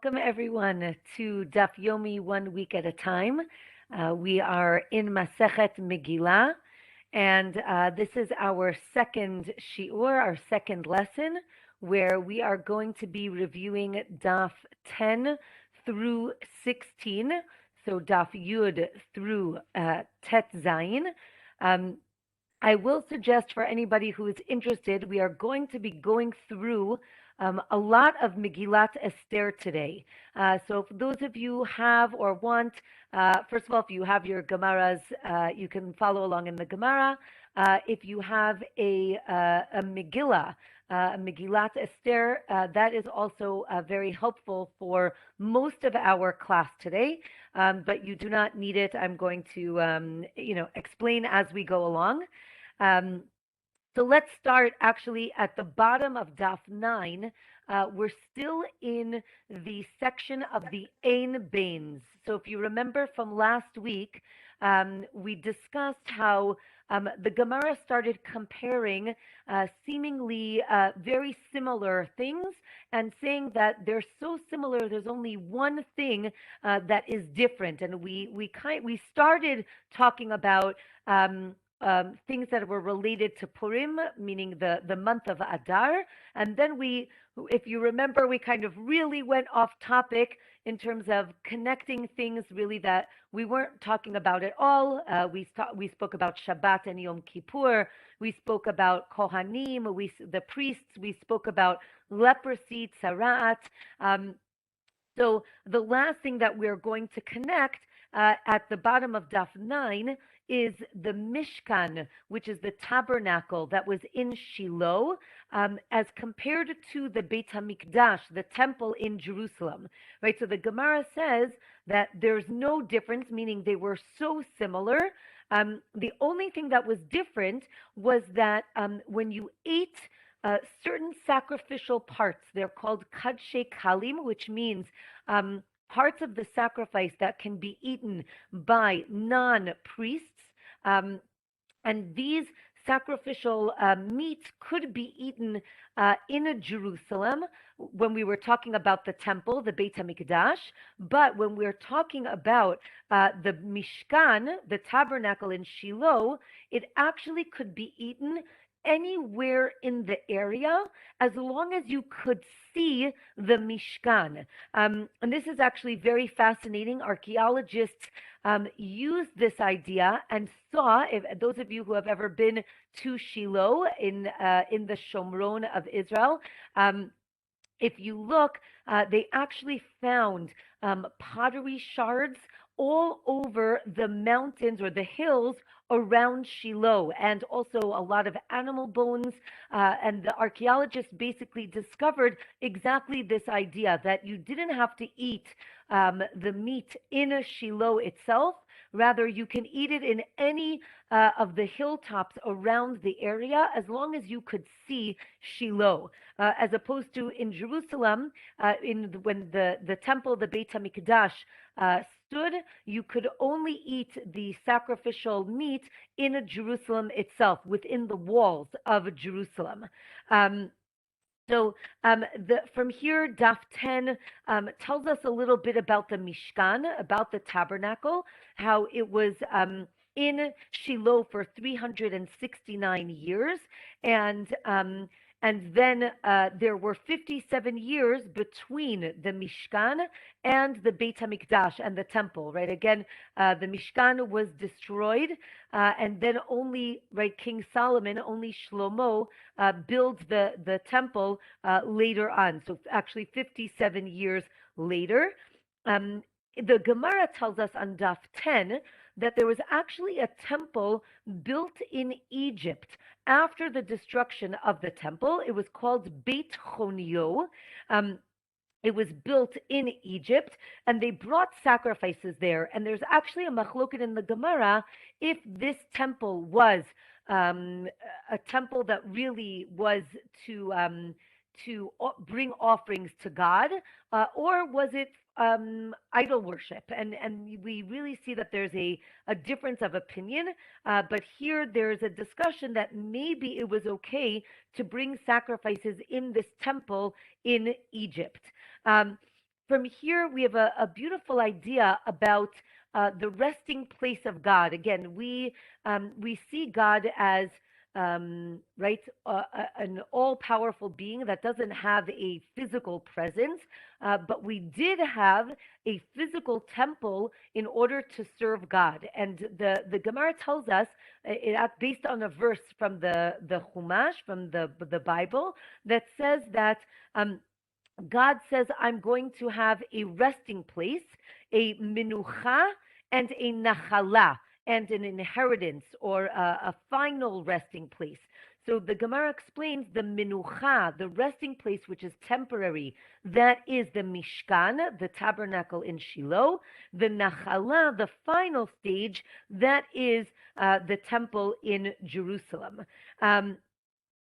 Welcome everyone to Daf Yomi 1 week at a time. We are in Masechet Megillah, and this is our second shiur, our second lesson, where we are going to be reviewing Daf 10 through 16, so Daf Yud through Tet Zayin. I will suggest for anybody who is interested, we are going to be going through a lot of Megilat Ester today. So for those of you who have or want, first of all, if you have your Gemaras, you can follow along in the Gemara. If you have a Megillah, Megilat Ester, that is also very helpful for most of our class today, but you do not need it. I'm going to, explain as we go along. So let's start actually at the bottom of Daf 9. We're still in the section of the Ein Bains. So if you remember from last week, we discussed how the Gemara started comparing seemingly very similar things and saying that they're so similar, there's only one thing that is different. And we started talking about things that were related to Purim, meaning the month of Adar. And then if you remember, we kind of really went off topic in terms of connecting things really that we weren't talking about at all. We spoke about Shabbat and Yom Kippur. We spoke about Kohanim, the priests. We spoke about leprosy, Tzaraat. So the last thing that we're going to connect at the bottom of Daf 9 is the Mishkan, which is the tabernacle that was in Shiloh, as compared to the Beit HaMikdash, the temple in Jerusalem, right? So the Gemara says that there's no difference, meaning they were so similar. The only thing that was different was that when you ate certain sacrificial parts, they're called Kadshe Kalim, which means parts of the sacrifice that can be eaten by non-priests. And these sacrificial meats could be eaten in Jerusalem when we were talking about the temple, the Beit HaMikdash. But when we're talking about the Mishkan, the tabernacle in Shiloh, it actually could be eaten anywhere in the area as long as you could see the Mishkan. And this is actually very fascinating. Archaeologists used this idea and saw, if those of you who have ever been to Shiloh in the Shomron of Israel, if you look, they actually found pottery shards all over the mountains or the hills around Shiloh, and also a lot of animal bones. And the archaeologists basically discovered exactly this idea that you didn't have to eat the meat in Shiloh itself. Rather, you can eat it in any of the hilltops around the area as long as you could see Shiloh, as opposed to in Jerusalem, when the temple, the Beit HaMikdash, stood, you could only eat the sacrificial meat in Jerusalem itself, within the walls of Jerusalem. So from here, Daf 10 tells us a little bit about the Mishkan, about the tabernacle, how it was in Shiloh for 369 years, and then there were 57 years between the Mishkan and the Beit HaMikdash and the temple, right? Again, the Mishkan was destroyed, and then only, right, King Solomon, only Shlomo builds the temple later on. So actually 57 years later. The Gemara tells us on Daf 10 that there was actually a temple built in Egypt after the destruction of the temple. It was called Beit Chonio. It was built in Egypt, and they brought sacrifices there. And there's actually a machloket in the Gemara if this temple was a temple that really was to bring offerings to God, or was it idol worship? And we really see that there's a difference of opinion. But here there's a discussion that maybe it was okay to bring sacrifices in this temple in Egypt. from here, we have a beautiful idea about the resting place of God. Again, we see God as right, an all-powerful being that doesn't have a physical presence, but we did have a physical temple in order to serve God. And the Gemara tells us, based on a verse from the Chumash, from the Bible, that says that God says, I'm going to have a resting place, a minucha, and a nachala, and an inheritance, or a final resting place. So the Gemara explains the minucha, the resting place which is temporary, that is the Mishkan, the tabernacle in Shiloh. The nachala, the final stage, that is the temple in Jerusalem.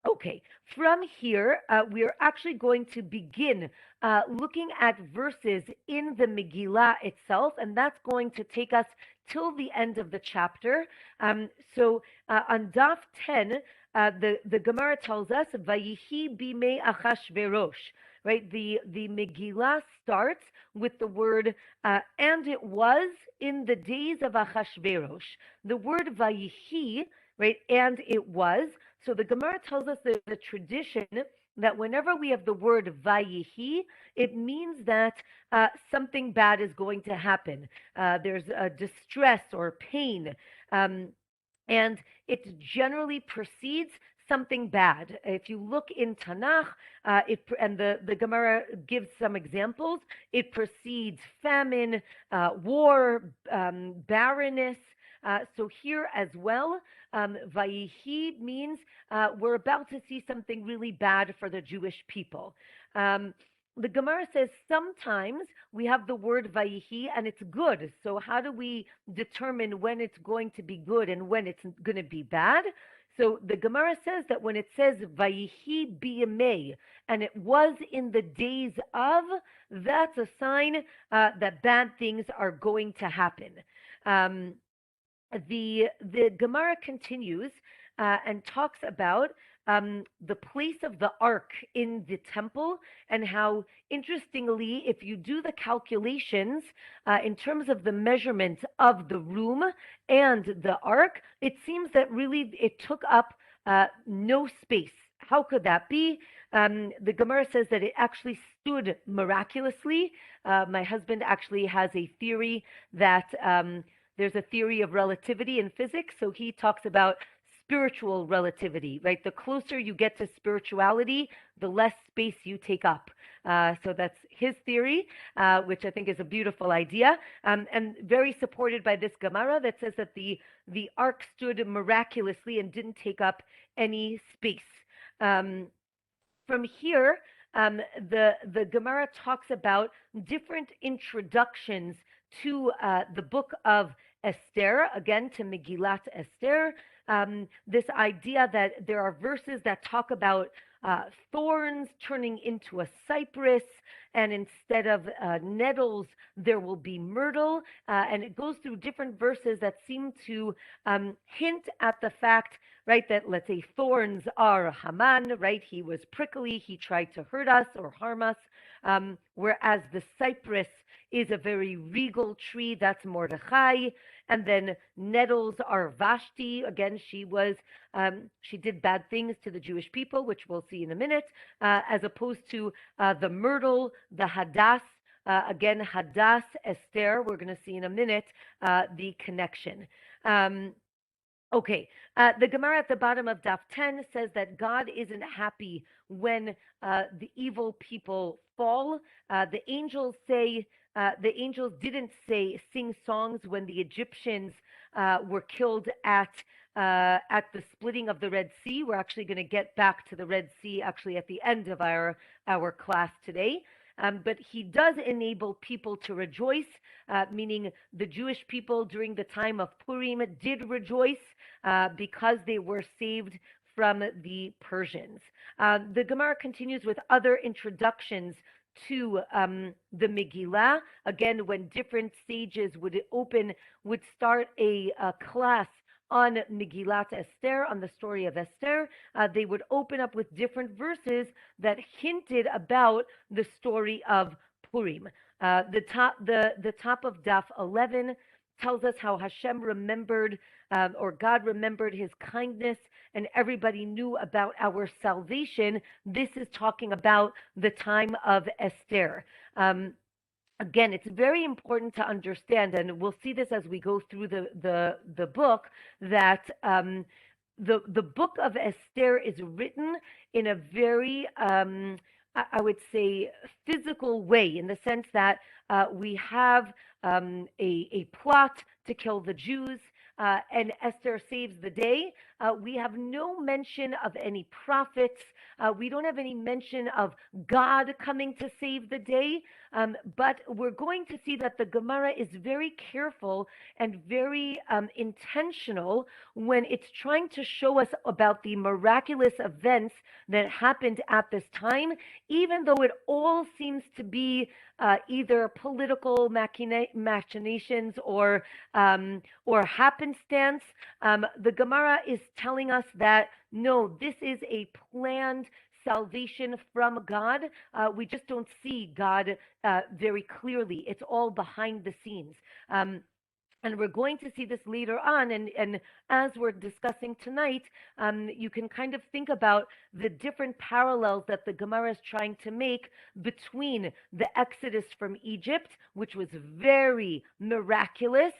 Okay, from here, we are actually going to begin looking at verses in the Megillah itself, and that's going to take us till the end of the chapter. So on Daf 10, the Gemara tells us, Vayihi bimei Achashverosh, right? The Megillah starts with the word, and it was in the days of Ahashberosh. The word Vayihi, right, and it was. So the Gemara tells us there's a tradition that whenever we have the word vayihi, it means that something bad is going to happen. There's a distress or pain, and it generally precedes something bad. If you look in Tanakh, and the Gemara gives some examples, it precedes famine, war, barrenness. So here as well, Vayihi means we're about to see something really bad for the Jewish people. The Gemara says sometimes we have the word Vayihi and it's good. So how do we determine when it's going to be good and when it's going to be bad? So the Gemara says that when it says Vayihi biyamei, and it was in the days of, that's a sign that bad things are going to happen. The Gemara continues and talks about the place of the ark in the temple, and how, interestingly, if you do the calculations in terms of the measurement of the room and the ark, it seems that really it took up no space. How could that be? The Gemara says that it actually stood miraculously. My husband actually has a theory that there's a theory of relativity in physics, so he talks about spiritual relativity, right? The closer you get to spirituality, the less space you take up. So that's his theory, which I think is a beautiful idea, and very supported by this Gemara that says that the ark stood miraculously and didn't take up any space. From here, the Gemara talks about different introductions to the Book of Esther, again to Megilat Ester. This idea that there are verses that talk about thorns turning into a cypress, and instead of nettles, there will be myrtle. And it goes through different verses that seem to hint at the fact, right, that, let's say, thorns are Haman, right? He was prickly, he tried to hurt us or harm us, whereas the cypress is a very regal tree, that's Mordechai. And then nettles are Vashti. Again, she did bad things to the Jewish people, which we'll see in a minute, as opposed to the myrtle, the hadass. Again, hadass, Esther, we're going to see in a minute the connection. Okay, the Gemara at the bottom of Daf 10 says that God isn't happy when the evil people fall. The angels didn't sing songs when the Egyptians were killed at the splitting of the Red Sea. We're actually going to get back to the Red Sea actually at the end of our class today. But he does enable people to rejoice, meaning the Jewish people during the time of Purim did rejoice because they were saved from the Persians. The Gemara continues with other introductions to the Megillah. Again, when different sages would start a class on Megilat Ester, on the story of Esther, they would open up with different verses that hinted about the story of Purim. The top of Daf 11 tells us how Hashem remembered, or God remembered his kindness, and everybody knew about our salvation. This is talking about the time of Esther. Again, it's very important to understand, and we'll see this as we go through the book, that the Book of Esther is written in a very, I would say, physical way, in the sense that we have a plot to kill the Jews, and Esther saves the day. We have no mention of any prophets. We don't have any mention of God coming to save the day. But we're going to see that the Gemara is very careful and very intentional when it's trying to show us about the miraculous events that happened at this time, even though it all seems to be either political machinations or happenstance. The Gemara is telling us that no, this is a planned salvation from God. We just don't see God very clearly. It's all behind the scenes. And we're going to see this later on. And as we're discussing tonight, you can kind of think about the different parallels that the Gemara is trying to make between the Exodus from Egypt, which was very miraculous,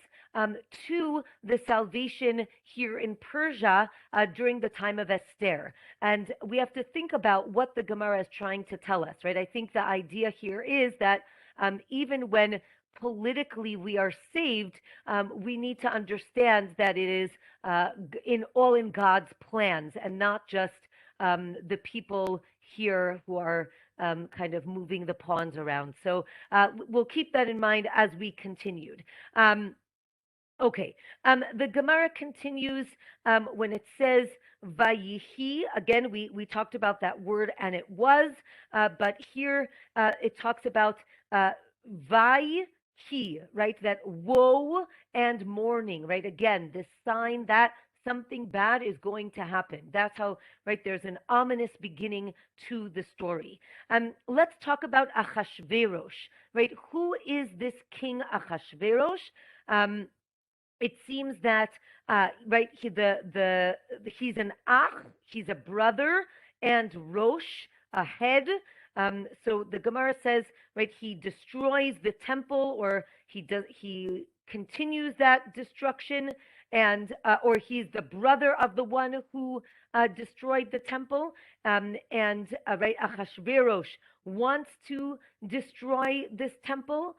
to the salvation here in Persia during the time of Esther. And we have to think about what the Gemara is trying to tell us, right? I think the idea here is that even when politically we are saved, we need to understand that it is all in God's plans, and not just the people here who are kind of moving the pawns around. So we'll keep that in mind as we continued. Okay, the Gemara continues when it says Vayihi. Again, we talked about that word, and it was, but here it talks about Vayihi, right? That woe and mourning, right? Again, this sign that something bad is going to happen. That's how, right? There's an ominous beginning to the story. Let's talk about Ahashverosh, right? Who is this King Achashverosh? It seems that right, he's an ach, he's a brother, and rosh, a head. So the Gemara says, right, he destroys the temple, or he continues that destruction, and or he's the brother of the one who destroyed the temple. Right, Ahashverosh wants to destroy this temple,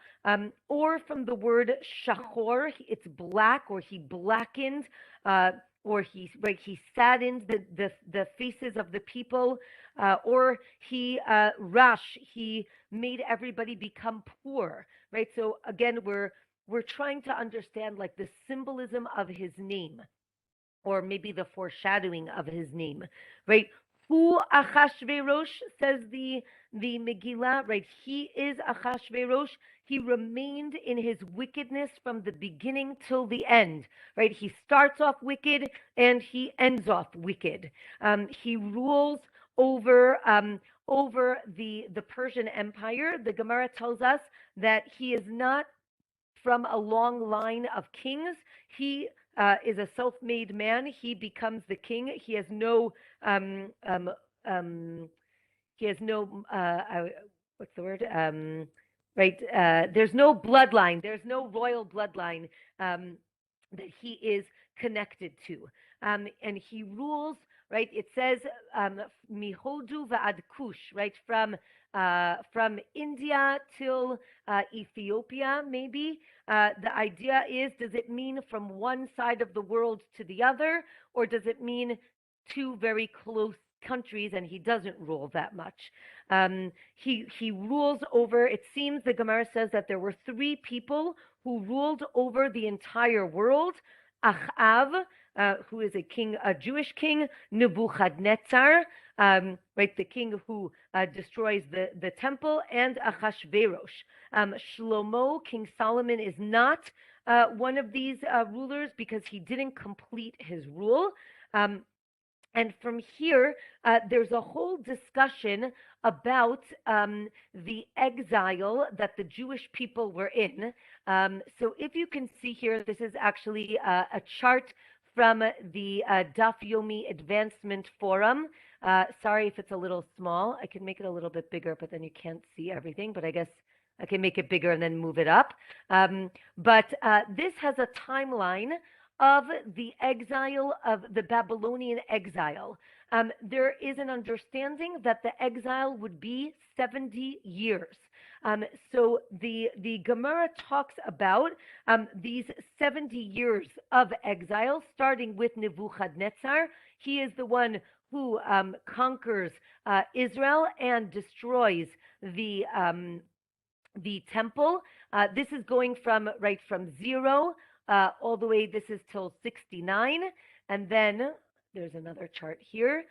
or from the word shachor, it's black, or he blackened, or he saddened the faces of the people, or he rash, he made everybody become poor, right? So again, we're trying to understand like the symbolism of his name, or maybe the foreshadowing of his name, right? Who Achashverosh, says the Megillah, right? He is Achashverosh. He remained in his wickedness from the beginning till the end, right? He starts off wicked and he ends off wicked. He rules over the Persian Empire. The Gemara tells us that he is not from a long line of kings. He is a self-made man. He becomes the king. He has no what's the word? Right? There's no bloodline. There's no royal bloodline that he is connected to, and he rules. Right? It says mihodu va'ad kush. Right? From India till Ethiopia, maybe. The idea is, does it mean from one side of the world to the other, or does it mean two very close countries, and he doesn't rule that much? He rules over, it seems the Gemara says that there were three people who ruled over the entire world: Achav, who is a Jewish king; Nebuchadnezzar, right, the king who destroys the temple; and Ahashverosh. Shlomo, King Solomon, is not one of these rulers, because he didn't complete his rule. And from here, there's a whole discussion about the exile that the Jewish people were in. So if you can see here, this is actually a chart from the Daf Yomi Advancement Forum. Sorry if it's a little small. I can make it a little bit bigger, but then you can't see everything. But I guess I can make it bigger and then move it up. But this has a timeline of the exile of the Babylonian exile. There is an understanding that the exile would be 70 years. So the Gemara talks about these 70 years of exile, starting with Nebuchadnezzar. He is the one who conquers Israel and destroys the temple. This is going from zero all the way. This is till 69, and then there's another chart here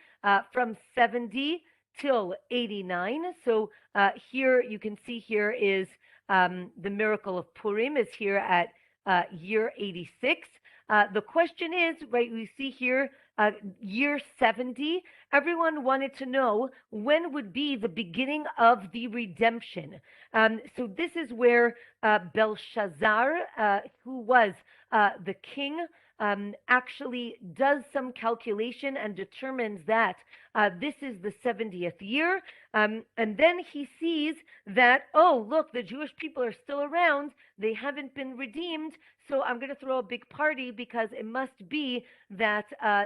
from 70 till 89. So here you can see here is the miracle of Purim is here at year 86. The question is, right, we see here year 70. Everyone wanted to know when would be the beginning of the redemption. So this is where Belshazzar, who was the king, actually does some calculation and determines that this is the 70th year. And then he sees that, oh, look, the Jewish people are still around. They haven't been redeemed. So I'm going to throw a big party because it must be that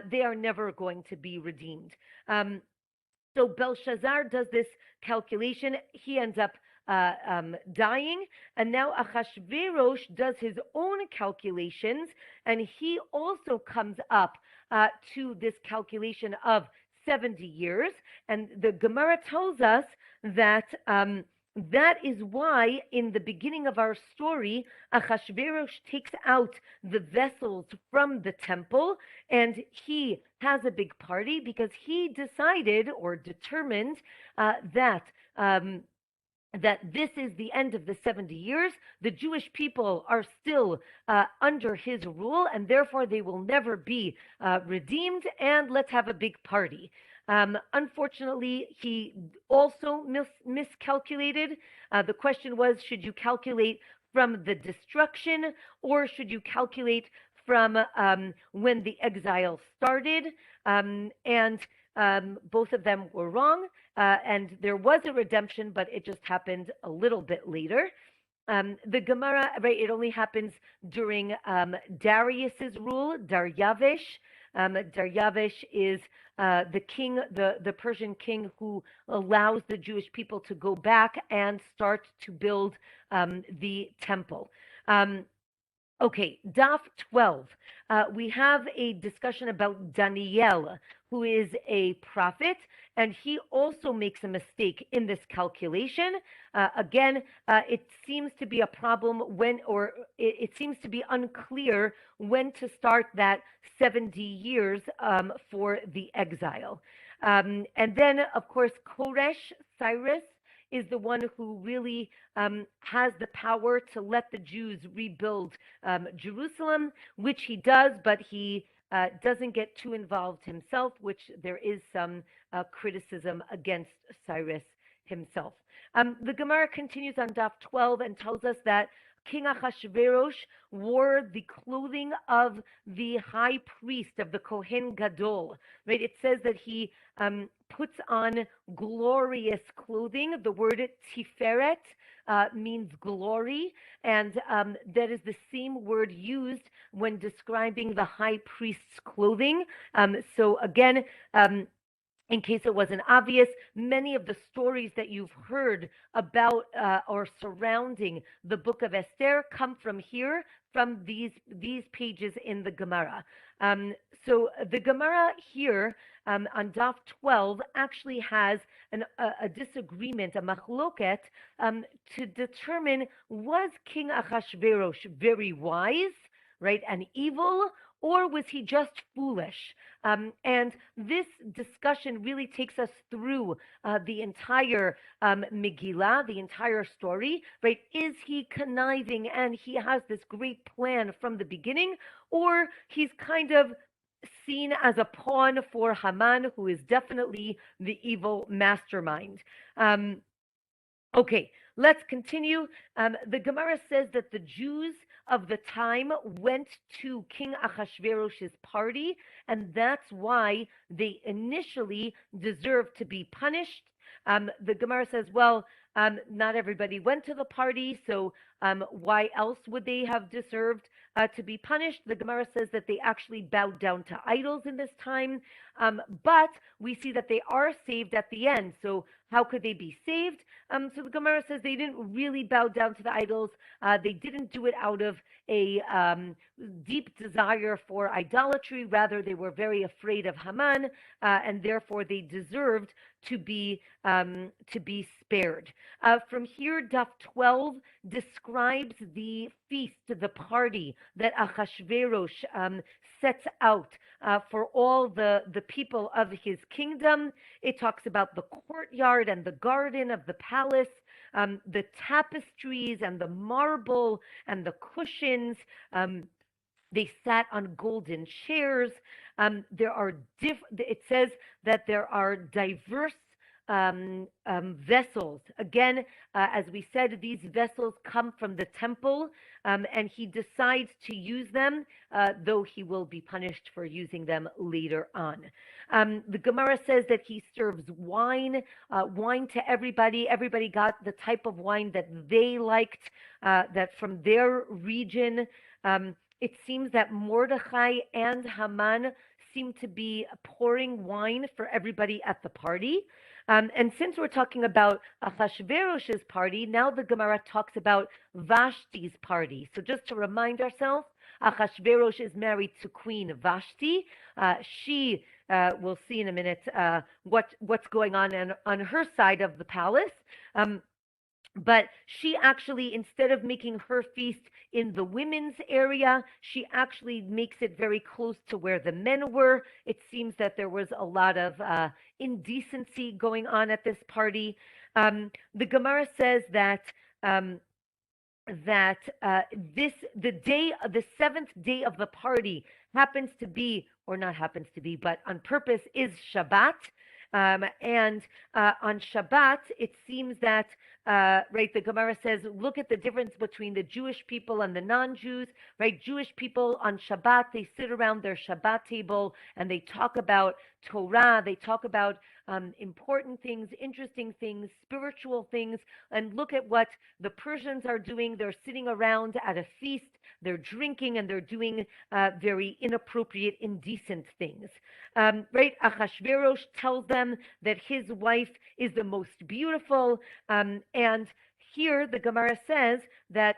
they are never going to be redeemed. So Belshazzar does this calculation. He ends up dying. And now Ahashverosh does his own calculations, and he also comes up to this calculation of 70 years. And the Gemara tells us that that is why in the beginning of our story, Ahashverosh takes out the vessels from the temple and he has a big party because he decided or determined that this is the end of the 70 years. The Jewish people are still under his rule, and therefore they will never be redeemed, and let's have a big party. Unfortunately, he also miscalculated. The question was, should you calculate from the destruction or should you calculate from when the exile started? And both of them were wrong. And there was a redemption, but it just happened a little bit later. The Gemara, right, it only happens during Darius's rule, Daryavish. Daryavish is the king, the Persian king who allows the Jewish people to go back and start to build the temple. Okay, Daf 12. We have a discussion about Daniel, who is a prophet, and he also makes a mistake in this calculation. Again, it seems to be a problem when, or it seems to be unclear when to start that 70 years for the exile. And then, of course, Koresh, Cyrus, is the one who really has the power to let the Jews rebuild Jerusalem, which he does, but he doesn't get too involved himself, which there is some criticism against Cyrus himself. The Gemara continues on Daf 12 and tells us that King Achashverosh wore the clothing of the high priest of the Kohen Gadol. Right? It says that he puts on glorious clothing. The word tiferet means glory, and that is the same word used when describing the high priest's clothing. So again, in case it wasn't obvious, many of the stories that you've heard about or surrounding the Book of Esther come from here, from these pages in the Gemara. So the Gemara here on Daf 12 actually has a disagreement, a machloket, to determine, was King Achashverosh very wise, right, and evil, or was he just foolish? And this discussion really takes us through the entire Megillah, the entire story, right? Is he conniving and he has this great plan from the beginning, or he's kind of seen as a pawn for Haman, who is definitely the evil mastermind. Okay, let's continue. The Gemara says that the Jews of the time went to King Achashverosh's party, and that's why they initially deserved to be punished. The Gemara says, well, not everybody went to the party, so why else would they have deserved to be punished? The Gemara says that they actually bowed down to idols in this time, but we see that they are saved at the end. So how could they be saved? So the Gemara says they didn't really bow down to the idols. They didn't do it out of a deep desire for idolatry. Rather, they were very afraid of Haman, and therefore they deserved to be spared. From here, Daf 12 describes the feast, the party that Ahashberosh sets out for all the people of his kingdom. It talks about the courtyard and the garden of the palace, the tapestries and the marble and the cushions. They sat on golden chairs. It says that there are diverse vessels. Again, as we said, these vessels come from the temple, and he decides to use them, though he will be punished for using them later on. The Gemara says that he serves wine to everybody. Everybody got the type of wine that they liked, that from their region. It seems that Mordechai and Haman seem to be pouring wine for everybody at the party. And since we're talking about Ahashverosh's party, now the Gemara talks about Vashti's party. So just to remind ourselves, Ahashverosh is married to Queen Vashti. She we'll see in a minute what's going on her side of the palace. But she actually, instead of making her feast in the women's area, she actually makes it very close to where the men were. It seems that there was a lot of indecency going on at this party. The Gemara says that the seventh day of the party happens to be, or not happens to be, but on purpose is Shabbat. And on Shabbat, it seems that, right, the Gemara says, look at the difference between the Jewish people and the non-Jews, right? Jewish people on Shabbat, they sit around their Shabbat table and they talk about Torah, they talk about important things, interesting things, spiritual things, and look at what the Persians are doing. They're sitting around at a feast, they're drinking, and they're doing very inappropriate, indecent things. Right? Ahashverosh tells them that his wife is the most beautiful, and here the Gemara says that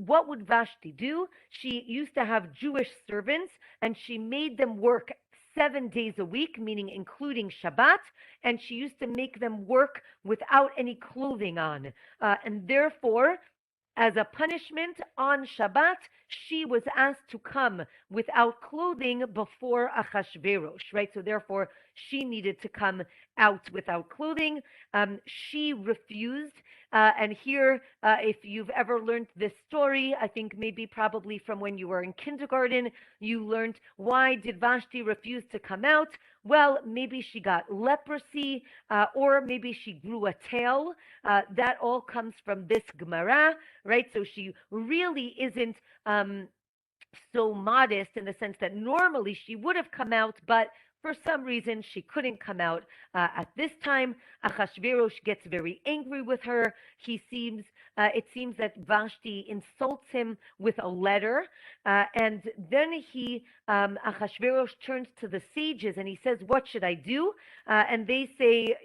what would Vashti do? She used to have Jewish servants, and she made them work 7 days a week, meaning including Shabbat, and she used to make them work without any clothing on. And therefore, as a punishment on Shabbat, she was asked to come without clothing before Ahashverosh, right? So therefore, she needed to come out without clothing. She refused. And here, if you've ever learned this story, I think maybe probably from when you were in kindergarten, you learned why did Vashti refuse to come out? Well, maybe she got leprosy, or maybe she grew a tail. That all comes from this Gemara, right? So she really isn't so modest in the sense that normally she would have come out, but for some reason, she couldn't come out at this time. Ahashverosh gets very angry with her. It seems that Vashti insults him with a letter, and then Ahashverosh turns to the sages and he says, "What should I do?" And they say,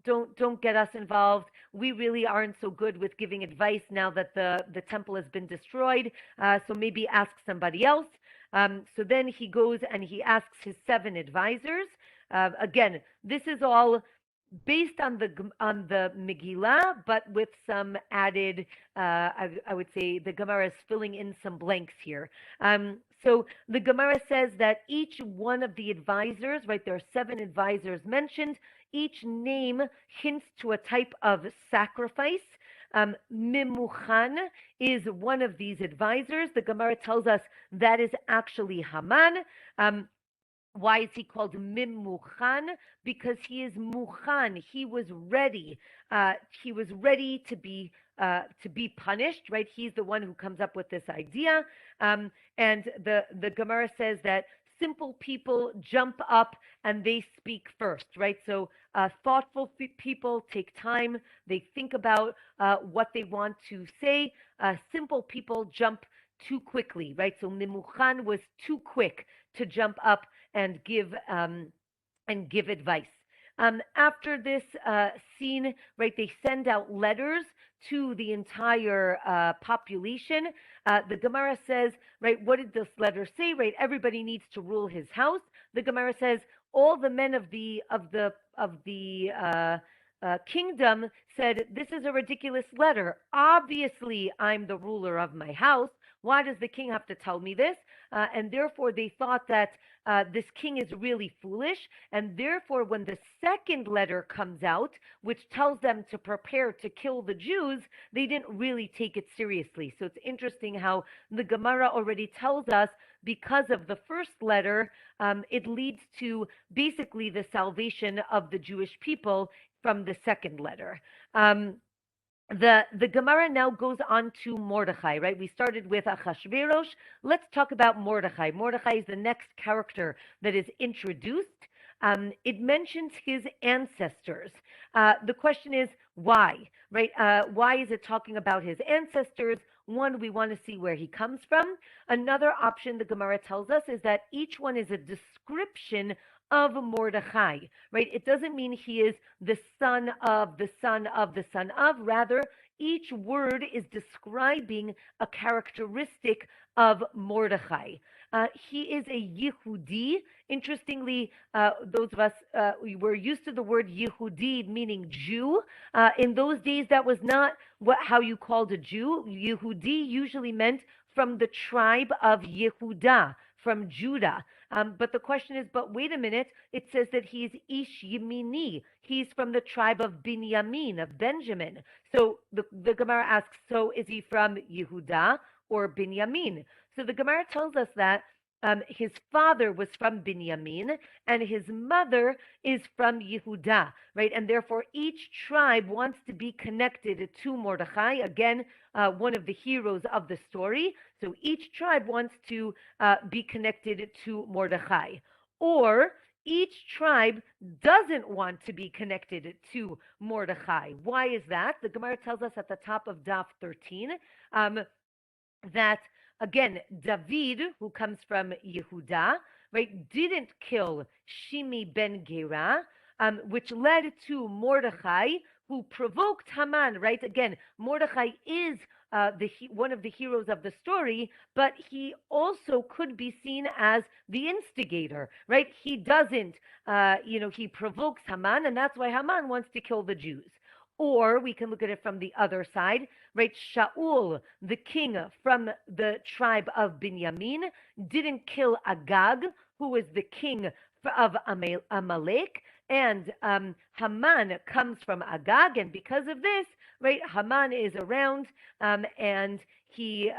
don't get us involved. We really aren't so good with giving advice now that the temple has been destroyed. So maybe ask somebody else. So then he goes and he asks his 7 advisors. Again, this is all based on the Megillah, but with some added, I would say the Gemara is filling in some blanks here. So the Gemara says that each one of the advisors, right, there are 7 advisors mentioned, each name hints to a type of sacrifice. Mimuchan is one of these advisors. The Gemara tells us that is actually Haman. Why is he called Mimuchan? Because he is Muchan. He was ready. He was ready to be punished. Right? He's the one who comes up with this idea. And the Gemara says that simple people jump up and they speak first. Right? So thoughtful people take time. They think about what they want to say. Simple people jump too quickly. Right? So Mimuchan was too quick to jump up and give advice. After this scene, right, they send out letters to the entire population. The Gemara says, right, what did this letter say? Right, everybody needs to rule his house. The Gemara says all the men of the kingdom said, this is a ridiculous letter. Obviously, I'm the ruler of my house. Why does the king have to tell me this? And therefore, they thought that this king is really foolish. And therefore, when the second letter comes out, which tells them to prepare to kill the Jews, they didn't really take it seriously. So it's interesting how the Gemara already tells us because of the first letter, it leads to basically the salvation of the Jewish people from the second letter. The Gemara now goes on to Mordechai, right? We started with Achashverosh. Let's talk about Mordechai. Mordechai is the next character that is introduced. It mentions his ancestors. The question is why, right? Why is it talking about his ancestors? One, we want to see where he comes from. Another option the Gemara tells us is that each one is a description of Mordechai, right? It doesn't mean he is the son of the son of the son of. Rather, each word is describing a characteristic of Mordechai. He is a Yehudi. Interestingly, those of us, we were used to the word Yehudi, meaning Jew. In those days, that was not how you called a Jew. Yehudi usually meant from the tribe of Yehuda, from Judah. But the question is, but wait a minute, it says that he's Ish Yemini. He's from the tribe of Binyamin, of Benjamin. So the Gemara asks, so is he from Yehuda or Binyamin? So the Gemara tells us that his father was from Binyamin and his mother is from Yehuda, right? And therefore each tribe wants to be connected to Mordechai. Again, one of the heroes of the story. So each tribe wants to be connected to Mordechai. Or each tribe doesn't want to be connected to Mordechai. Why is that? The Gemara tells us at the top of Daf 13 that, again, David, who comes from Yehuda, right, didn't kill Shimi ben Gera, which led to Mordechai, who provoked Haman, right? Again, Mordechai is one of the heroes of the story, but he also could be seen as the instigator, right? He doesn't, he provokes Haman, and that's why Haman wants to kill the Jews. Or we can look at it from the other side, right? Shaul, the king from the tribe of Binyamin, didn't kill Agag, who was the king of Amalek, and Haman comes from Agag, and because of this, right, Haman is around, and he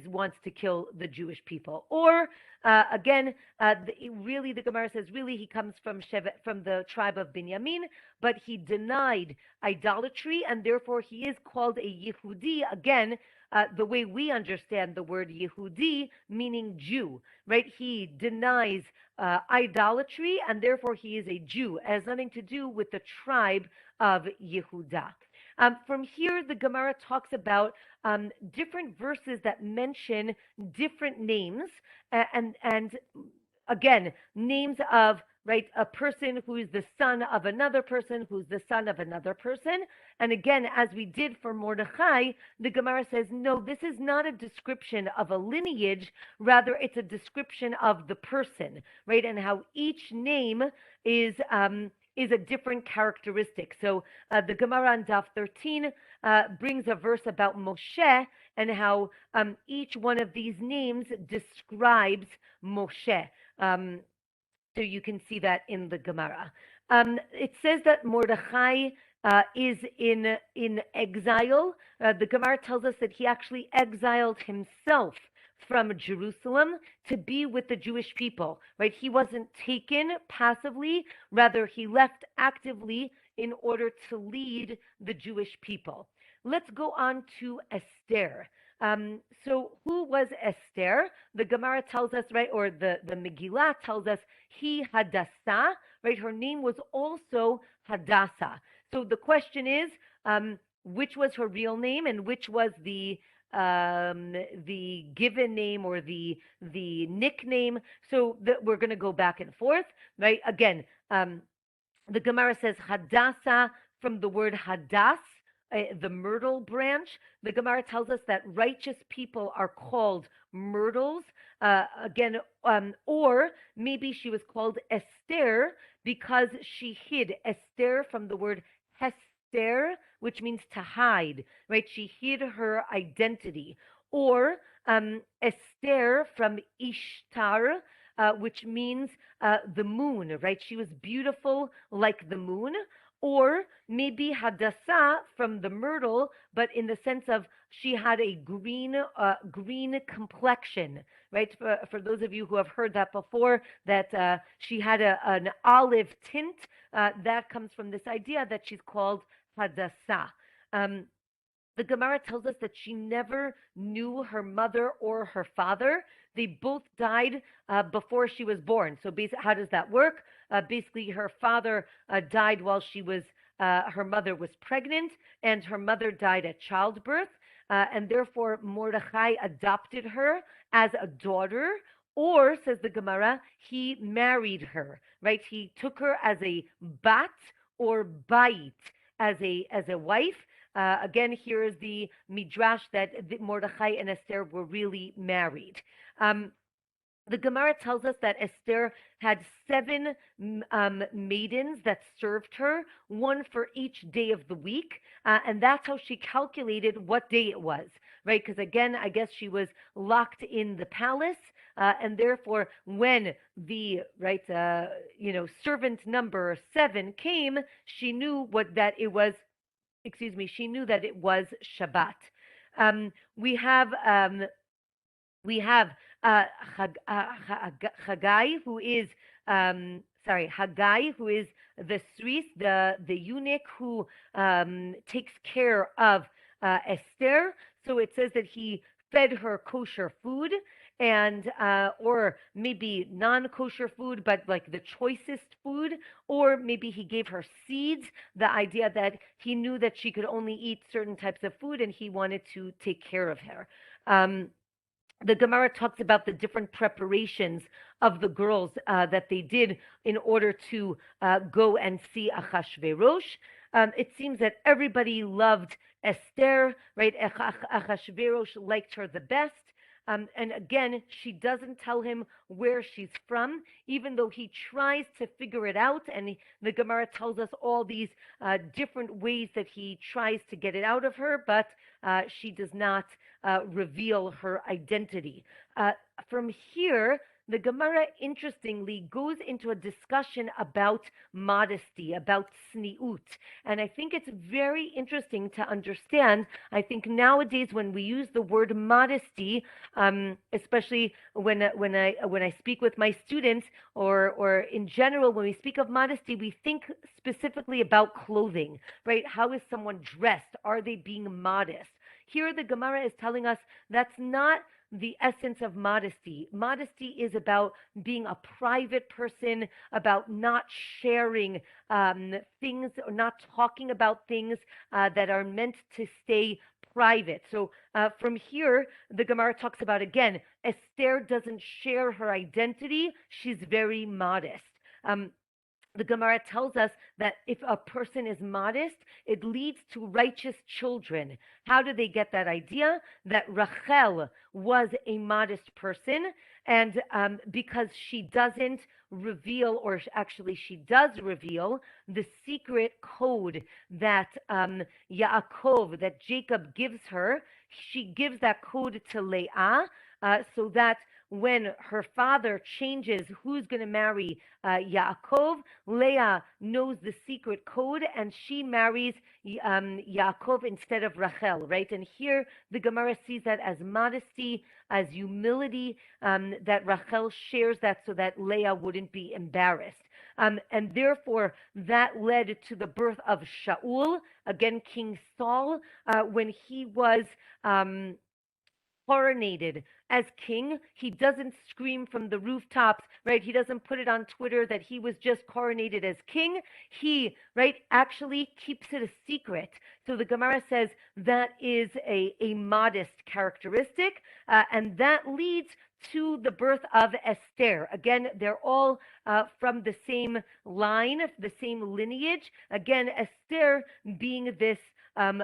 wants to kill the Jewish people. Or again, really, the Gemara says, really, he comes from the tribe of Binyamin, but he denied idolatry, and therefore he is called a Yehudi. Again, the way we understand the word Yehudi, meaning Jew, right? He denies idolatry, and therefore he is a Jew. It has nothing to do with the tribe of Yehuda. From here, the Gemara talks about different verses that mention different names, and again, names of, right, a person who is the son of another person, who's the son of another person. And again, as we did for Mordechai, the Gemara says, no, this is not a description of a lineage, rather it's a description of the person, right, and how each name is a different characteristic. So the Gemara on Daf 13 brings a verse about Moshe and how each one of these names describes Moshe. So you can see that in the Gemara. It says that Mordechai is in exile. The Gemara tells us that he actually exiled himself from Jerusalem to be with the Jewish people, right? He wasn't taken passively, rather he left actively in order to lead the Jewish people. Let's go on to Esther. So who was Esther? The Gemara tells us, right, or the Megillah tells us, he Hadassah, right? Her name was also Hadassah. So the question is, which was her real name and which was the given name or the nickname? So we're going to go back and forth, right? Again, the Gemara says Hadassah from the word Hadass, the myrtle branch. The Gemara tells us that righteous people are called myrtles. Again, or maybe she was called Esther because she hid. Esther from the word Hester, which means to hide, right? She hid her identity. Or Esther from Ishtar, which means the moon, right? She was beautiful like the moon. Or maybe Hadassah from the myrtle, but in the sense of she had a green complexion, right? For those of you who have heard that before, that she had an olive tint, that comes from this idea that she's called Hadassah. The Gemara tells us that she never knew her mother or her father. They both died before she was born. So how does that work? Basically, her father died while her mother was pregnant, and her mother died at childbirth. And therefore, Mordechai adopted her as a daughter, or, says the Gemara, he married her, right? He took her as a bat or bait, as a wife. Again, here is the midrash that Mordechai and Esther were really married. The Gemara tells us that Esther had 7 maidens that served her, one for each day of the week, and that's how she calculated what day it was, right? Because again, I guess she was locked in the palace, and therefore, when the servant number 7 came, she knew that it was Shabbat. We have Haggai, who is Haggai, who is the Swiss, the eunuch who takes care of Esther. So it says that he fed her kosher food, and or maybe non-kosher food, but like the choicest food, or maybe he gave her seeds, the idea that he knew that she could only eat certain types of food and he wanted to take care of her. The Gemara talks about the different preparations of the girls that they did in order to go and see Achashverosh. It seems that everybody loved Esther, right? Ahashberosh liked her the best. And again, she doesn't tell him where she's from, even though he tries to figure it out. And the Gemara tells us all these different ways that he tries to get it out of her, but she does not reveal her identity. From here, the Gemara, interestingly, goes into a discussion about modesty, about tzniut. And I think it's very interesting to understand. I think nowadays when we use the word modesty, especially when I speak with my students, or in general, when we speak of modesty, we think specifically about clothing, right? How is someone dressed? Are they being modest? Here, the Gemara is telling us that's not the essence of modesty. Modesty is about being a private person, about not sharing things, or not talking about things that are meant to stay private. So from here, the Gemara talks about, again, Esther doesn't share her identity. She's very modest. The Gemara tells us that if a person is modest, it leads to righteous children. How do they get that idea? That Rachel was a modest person, and because she doesn't reveal, or actually she does reveal, the secret code that Yaakov, that Jacob gives her, she gives that code to Leah, so that when her father changes who's going to marry Yaakov, Leah knows the secret code and she marries Yaakov instead of Rachel, right? And here the Gemara sees that as modesty, as humility, that Rachel shares that so that Leah wouldn't be embarrassed. And therefore, that led to the birth of Shaul, again, King Saul, when he was coronated as king. He doesn't scream from the rooftops, right? He doesn't put it on Twitter that he was just coronated as king. He, right, actually keeps it a secret. So the Gemara says that is a modest characteristic, and that leads to the birth of Esther. Again, they're all from the same line, the same lineage. Again, Esther being this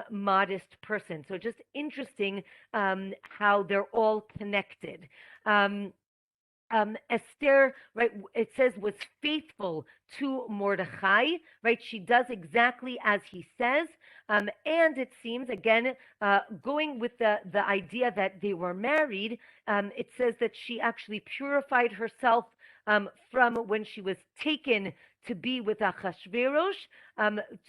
modest person. So just interesting how they're all connected. Esther, right, it says was faithful to Mordechai, right? She does exactly as he says. And it seems, again, going with the idea that they were married, it says that she actually purified herself from when she was taken to be with Achashverosh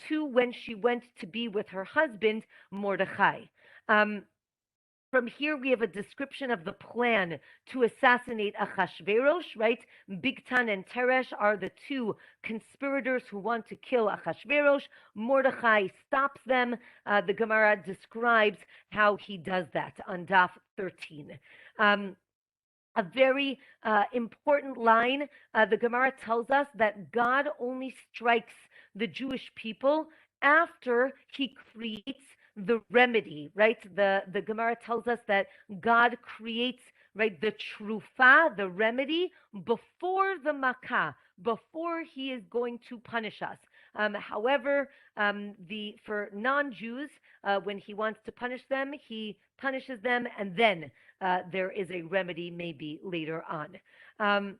to when she went to be with her husband, Mordechai. From here, we have a description of the plan to assassinate Ahashberosh, right? Bigtan and Teresh are the two conspirators who want to kill Ahashverosh. Mordechai stops them. The Gemara describes how he does that on Daf 13. A very important line, the Gemara tells us that God only strikes the Jewish people after he creates the remedy, right? The Gemara tells us that God creates, right, the trufa, the remedy, before the makah, before he is going to punish us. However, for non-Jews, when he wants to punish them, he punishes them, and then there is a remedy maybe later on.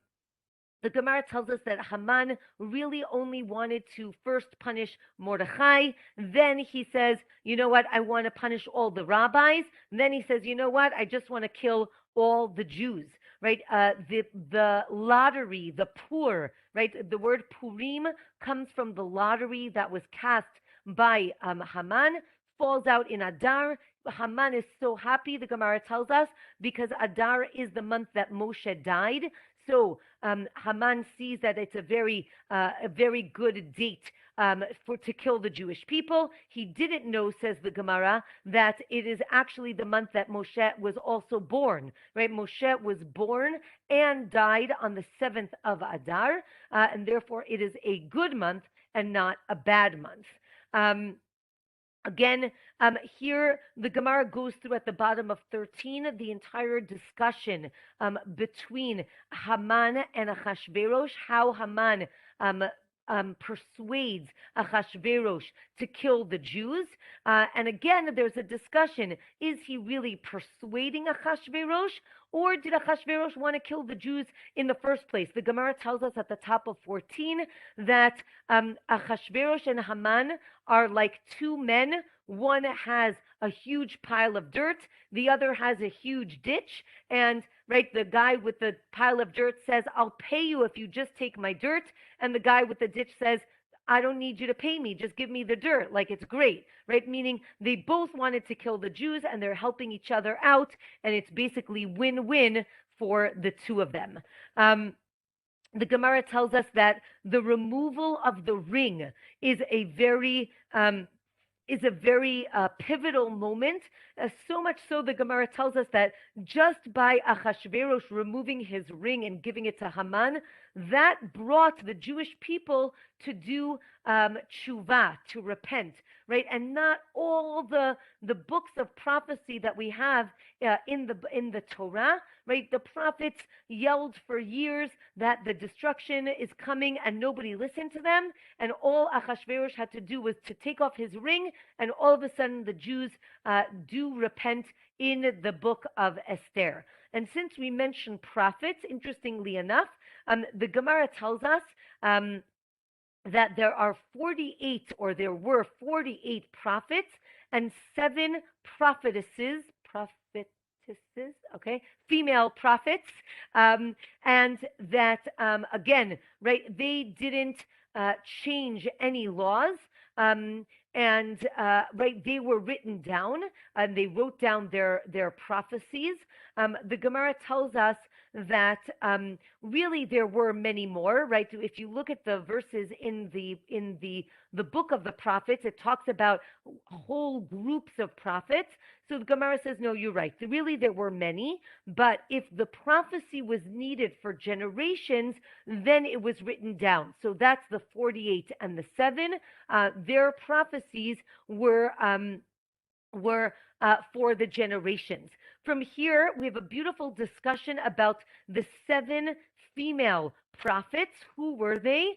The Gemara tells us that Haman really only wanted to first punish Mordechai. Then he says, you know what, I want to punish all the rabbis. And then he says, you know what, I just want to kill all the Jews, right? The lottery, the pur, right? The word Purim comes from the lottery that was cast by Haman, falls out in Adar. Haman is so happy, the Gemara tells us, because Adar is the month that Moshe died. So Haman sees that it's a very good date to kill the Jewish people. He didn't know, says the Gemara, that it is actually the month that Moshe was also born. Right? Moshe was born and died on the 7th of Adar, and therefore it is a good month and not a bad month. Again, here the Gemara goes through at the bottom of 13 the entire discussion between Haman and Ahashberosh, how Haman persuades Ahashverosh to kill the Jews. And again, there's a discussion. Is he really persuading Ahashverosh, or did Ahashverosh want to kill the Jews in the first place? The Gemara tells us at the top of 14 that Ahashverosh and Haman are like two men. One has a huge pile of dirt, the other has a huge ditch, and right, the guy with the pile of dirt says, I'll pay you if you just take my dirt, and the guy with the ditch says, I don't need you to pay me, just give me the dirt, like it's great, right? Meaning they both wanted to kill the Jews and they're helping each other out, and it's basically win-win for the two of them. The Gemara tells us that the removal of the ring is a very pivotal moment, so much so the Gemara tells us that just by Ahashverosh removing his ring and giving it to Haman, that brought the Jewish people to do tshuva, to repent, right? And not all the books of prophecy that we have in the Torah, right? The prophets yelled for years that the destruction is coming and nobody listened to them, and all Ahashverosh had to do was to take off his ring, and all of a sudden the Jews do repent in the Book of Esther. And since we mentioned prophets, interestingly enough, the Gemara tells us that there are 48, or there were 48 prophets and 7 prophetesses, okay, female prophets, and that again, right? They didn't change any laws. And right, they were written down, and they wrote down their prophecies. The Gemara tells us that really there were many more. Right, if you look at the verses in the book of the prophets, it talks about whole groups of prophets. So the Gemara says, no, you're right. Really, there were many, but if the prophecy was needed for generations, then it was written down. So that's the 48 and the 7. Their prophecies were for the generations. From here, we have a beautiful discussion about the 7 female prophets. Who were they?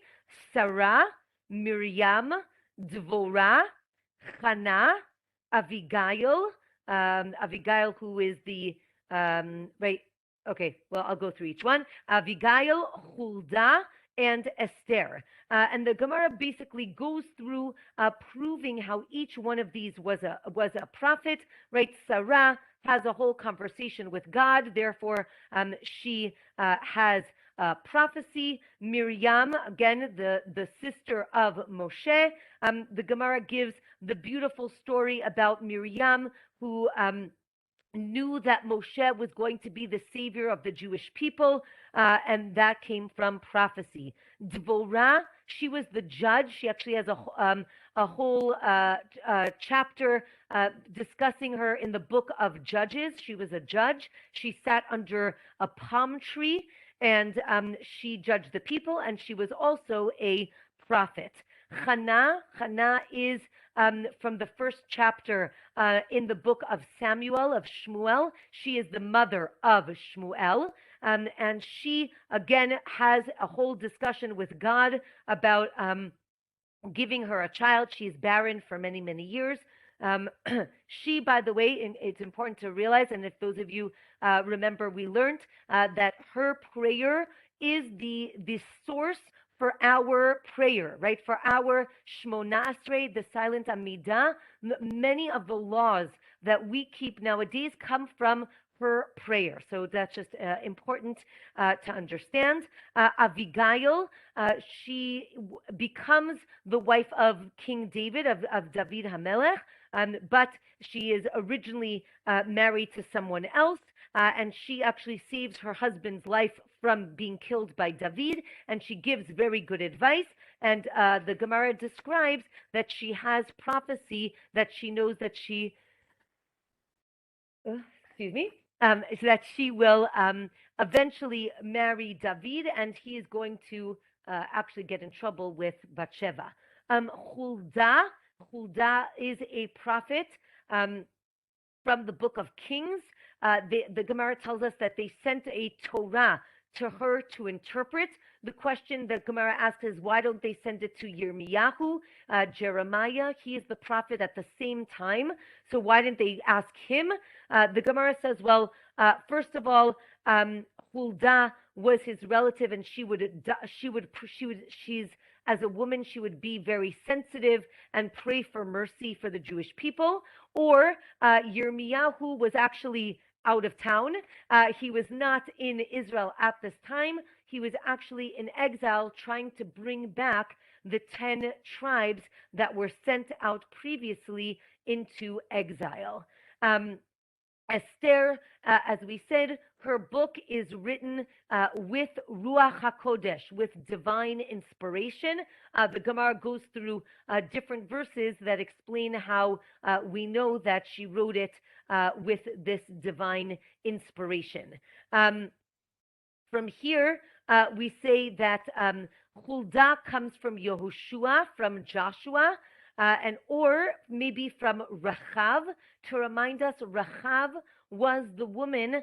Sarah, Miriam, Dvorah, Hannah, Abigail. Abigail, who is the right. Okay, well, I'll go through each one. Abigail, Huldah, and Astaire. And the Gemara basically goes through proving how each one of these was a prophet, right? Sarah has a whole conversation with God, therefore she has prophecy. Miriam, again, the sister of Moshe. The Gemara gives the beautiful story about Miriam, who knew that Moshe was going to be the savior of the Jewish people, and that came from prophecy. Dvorah, she was the judge. She actually has a whole chapter discussing her in the book of Judges. She was a judge. She sat under a palm tree, and she judged the people, and she was also a prophet. Hannah is from the first chapter in the book of Samuel, of Shmuel. She is the mother of Shmuel. And she, again, has a whole discussion with God about giving her a child. She's barren for many, many years. She, by the way, and it's important to realize, and if those of you remember, we learned that her prayer is the source for our prayer, right? For our Shmona Esrei, the silent Amidah. Many of the laws that we keep nowadays come from her prayer. So that's just important to understand. Abigail, she becomes the wife of King David, of David HaMelech, but she is originally married to someone else. And she actually saves her husband's life from being killed by David, and she gives very good advice. And the Gemara describes that she has prophecy, that she knows that she, that she will eventually marry David, and he is going to actually get in trouble with Bathsheba. Huldah is a prophet from the Book of Kings. The Gemara tells us that they sent a Torah to her to interpret. The question that Gemara asks is, why don't they send it to Yirmiyahu, Jeremiah? He is the prophet at the same time, so why didn't they ask him? The Gemara says, well, first of all, Huldah was his relative, and she's as a woman, she would be very sensitive and pray for mercy for the Jewish people. Or Yirmiyahu was actually out of town. He was not in Israel at this time. He was actually in exile, trying to bring back the 10 tribes that were sent out previously into exile. Esther, as we said, her book is written with Ruach HaKodesh, with divine inspiration. The Gemara goes through different verses that explain how we know that she wrote it with this divine inspiration. From here, we say that Huldah comes from Yehoshua, from Joshua, and or maybe from Rachav, to remind us Rachav was the woman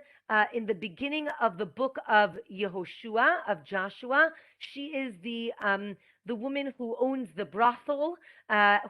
in the beginning of the book of Yehoshua, of Joshua. She is the woman who owns the brothel,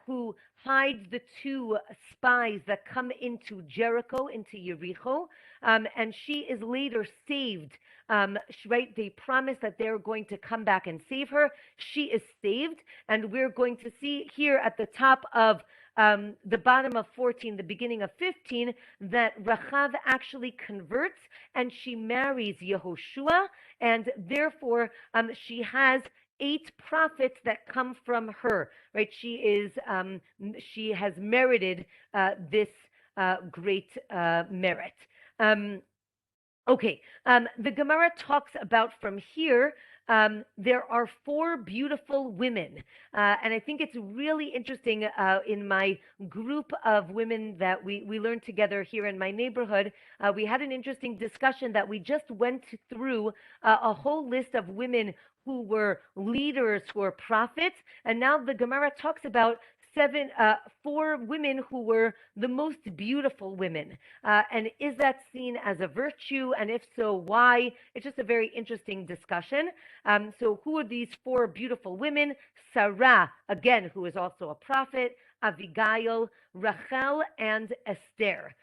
who hides the 2 spies that come into Jericho, into Jericho, and she is later saved. Right? They promise that they're going to come back and save her. She is saved, and we're going to see here at the top of the bottom of 14, the beginning of 15, that Rachav actually converts and she marries Yehoshua, and therefore she has 8 prophets that come from her. Right? She has merited this great merit. Okay, the Gemara talks about from here, there are 4 beautiful women. And I think it's really interesting in my group of women that we learned together here in my neighborhood. We had an interesting discussion that we just went through a whole list of women who were leaders, who were prophets. And now the Gemara talks about 4 women who were the most beautiful women. And is that seen as a virtue? And if so, why? It's just a very interesting discussion. So who are these 4 beautiful women? Sarah, again, who is also a prophet, Abigail, Rachel, and Esther.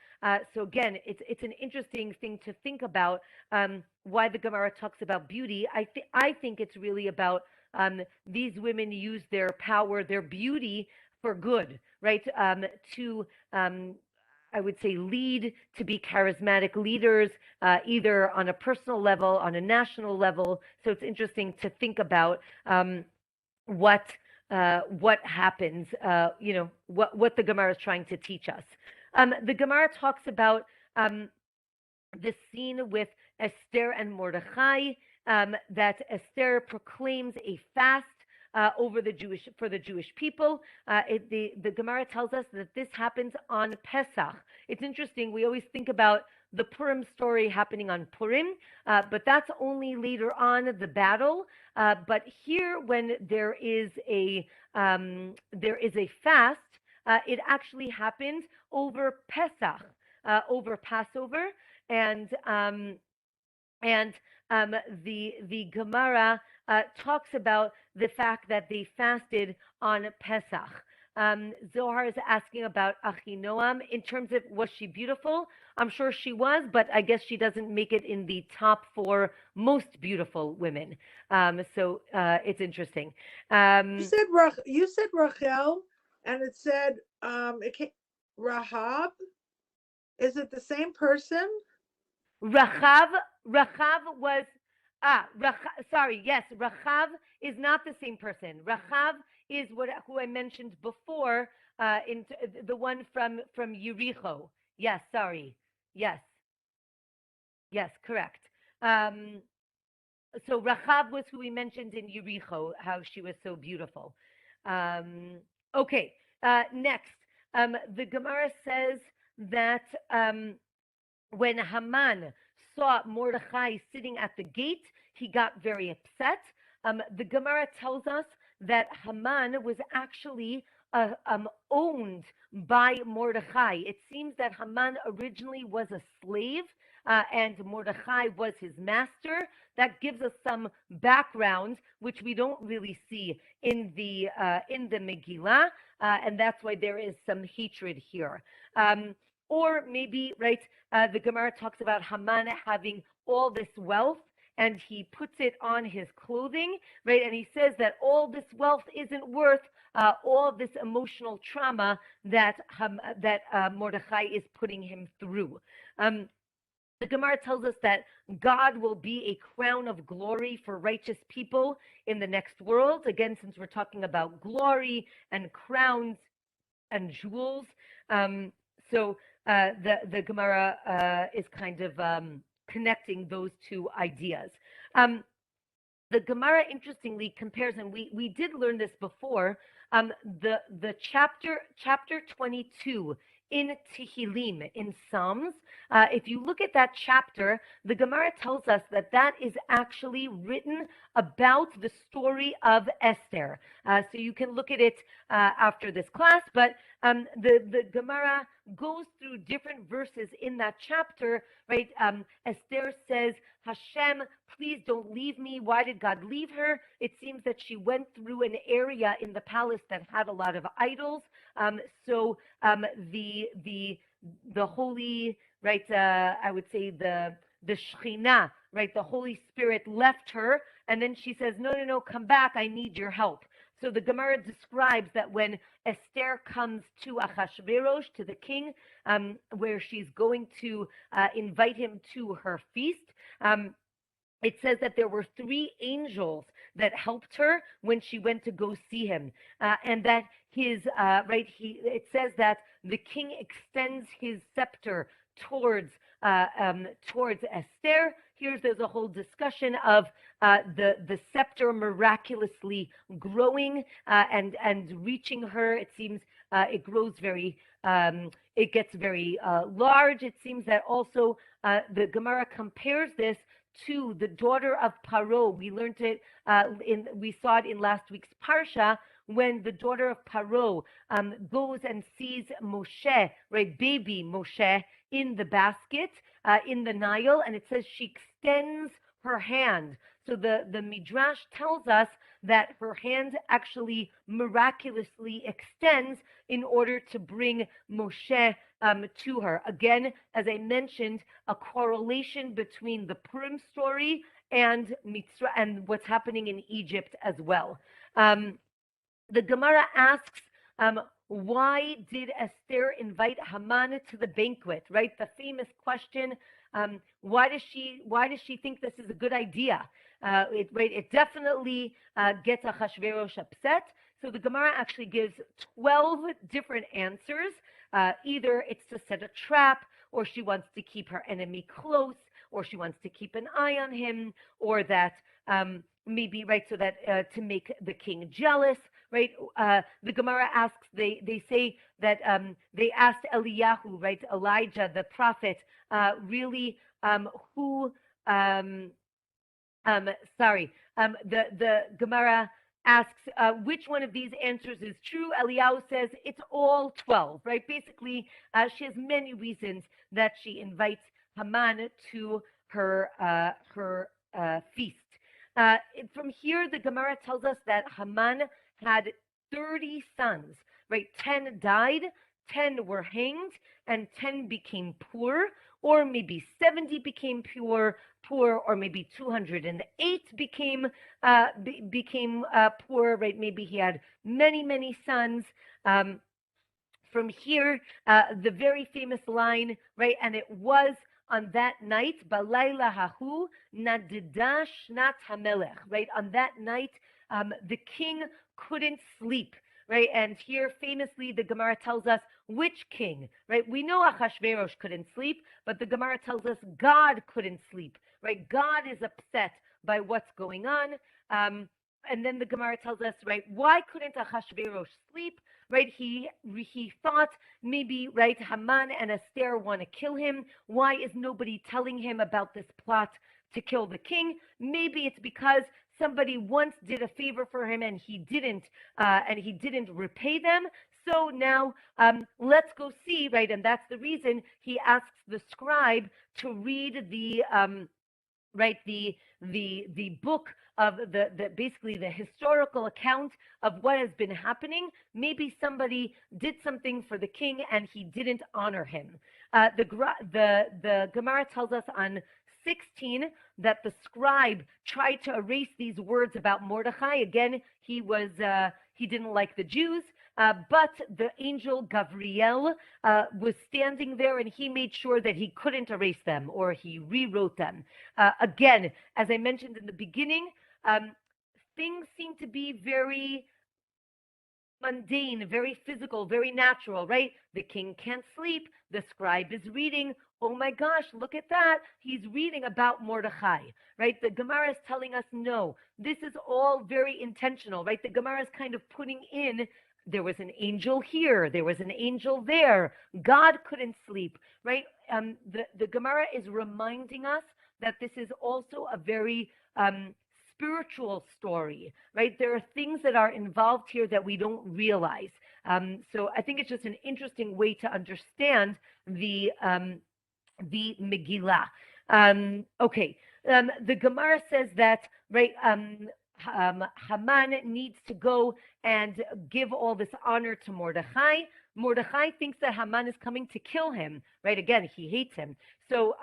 So again, it's an interesting thing to think about why the Gemara talks about beauty. I think it's really about these women use their power, their beauty for good, right? To I would say lead, to be charismatic leaders, either on a personal level, on a national level. So it's interesting to think about what happens, what the Gemara is trying to teach us. The Gemara talks about the scene with Esther and Mordechai, that Esther proclaims a fast for the Jewish people. The Gemara tells us that this happens on Pesach. It's interesting. We always think about the Purim story happening on Purim, but that's only later on the battle. But here, when there is a fast, it actually happens over Pesach, over Passover, and the Gemara talks about the fact that they fasted on Pesach. Zohar is asking about Achinoam in terms of, was she beautiful? I'm sure she was, but I guess she doesn't make it in the top 4 most beautiful women. So it's interesting. You said Rachel, and it said Rahab. Is it the same person? Rachav was yes, Rachav is not the same person. Rachav is who I mentioned before, in the one from Yericho. Yes, sorry. Yes, correct. So Rachav was who we mentioned in Yericho, how she was so beautiful. Okay, next, the Gemara says that when Haman saw Mordechai sitting at the gate, he got very upset. The Gemara tells us that Haman was actually owned by Mordechai. It seems that Haman originally was a slave, and Mordechai was his master. That gives us some background, which we don't really see in the Megillah, and that's why there is some hatred here. Or maybe, right, the Gemara talks about Haman having all this wealth, and he puts it on his clothing, right? And he says that all this wealth isn't worth all this emotional trauma that Mordechai is putting him through. The Gemara tells us that God will be a crown of glory for righteous people in the next world. Again, since we're talking about glory and crowns and jewels, so the Gemara is kind of connecting those 2 ideas. The Gemara interestingly compares, and we did learn this before, the chapter 22 in Tehillim, in Psalms. If you look at that chapter, the Gemara tells us that is actually written about the story of Esther. So you can look at it after this class, but the Gemara goes through different verses in that chapter, right? Esther says, Hashem, please don't leave me. Why did God leave her? It seems that she went through an area in the palace that had a lot of idols. So the holy, right, I would say the Shekhinah, right, the Holy Spirit left her, and then she says, no, come back, I need your help. So the Gemara describes that when Esther comes to Achashverosh, to the king, where she's going to invite him to her feast, it says that there were 3 angels that helped her when she went to go see him, and that it says that the king extends his scepter towards Esther. There's a whole discussion of the scepter miraculously growing and reaching her. It seems it grows it gets very large. It seems that also the Gemara compares this to the daughter of Paro. We learned it we saw it in last week's parsha, when the daughter of Paro goes and sees Moshe, right, baby Moshe, in the basket in the Nile, and it says she extends her hand. So the Midrash tells us that her hand actually miraculously extends in order to bring Moshe to her. Again, as I mentioned, a correlation between the Purim story and what's happening in Egypt as well. The Gemara asks, why did Esther invite Haman to the banquet? Right, the famous question. Why does she think this is a good idea? It definitely gets Achashverosh upset. So the Gemara actually gives 12 different answers. Either it's to set a trap, or she wants to keep her enemy close, or she wants to keep an eye on him, or that maybe, right, so that to make the king jealous, right? The Gemara asks, they say that they asked Eliyahu, right, Elijah, the prophet, really who, the Gemara asks which one of these answers is true. Eliyahu says it's all 12, right? Basically, she has many reasons that she invites Haman to her feast. From here, the Gemara tells us that Haman had 30 sons, right? 10 died, 10 were hanged, and 10 became poor, or maybe 70 became poor, or maybe 208 became poor, right? Maybe he had many sons. From here, the very famous line, right? And it was on that night, Balayla Hahu Nadida Shnat Hamelech, right? On that night, the king couldn't sleep, right? And here, famously, the Gemara tells us which king, right? We know Ahashberosh couldn't sleep, but the Gemara tells us God couldn't sleep, right? God is upset by what's going on. And then the Gemara tells us, right, why couldn't Ahashverosh sleep? Right, he thought maybe, right, Haman and Astaire want to kill him. Why is nobody telling him about this plot to kill the king? Maybe it's because somebody once did a favor for him and he didn't repay them. So now let's go see, right, and that's the reason he asks the scribe to read the book of the basically the historical account of what has been happening. Maybe somebody did something for the king and he didn't honor him. The Gemara tells us on 16 that the scribe tried to erase these words about Mordechai. Again, he didn't like the Jews, but the angel Gabriel was standing there, and he made sure that he couldn't erase them, or he rewrote them. Again, as I mentioned in the beginning, things seem to be very mundane, very physical, very natural, right? The king can't sleep. The scribe is reading. Oh my gosh, look at that. He's reading about Mordechai, right? The Gemara is telling us, no, this is all very intentional, right? The Gemara is kind of putting in, there was an angel here, there was an angel there. God couldn't sleep, right? The Gemara is reminding us that this is also a very spiritual story, right? There are things that are involved here that we don't realize. So I think it's just an interesting way to understand the Megillah. The Gemara says that, right, Haman needs to go and give all this honor to Mordechai. Mordechai thinks that Haman is coming to kill him, right? Again, he hates him. So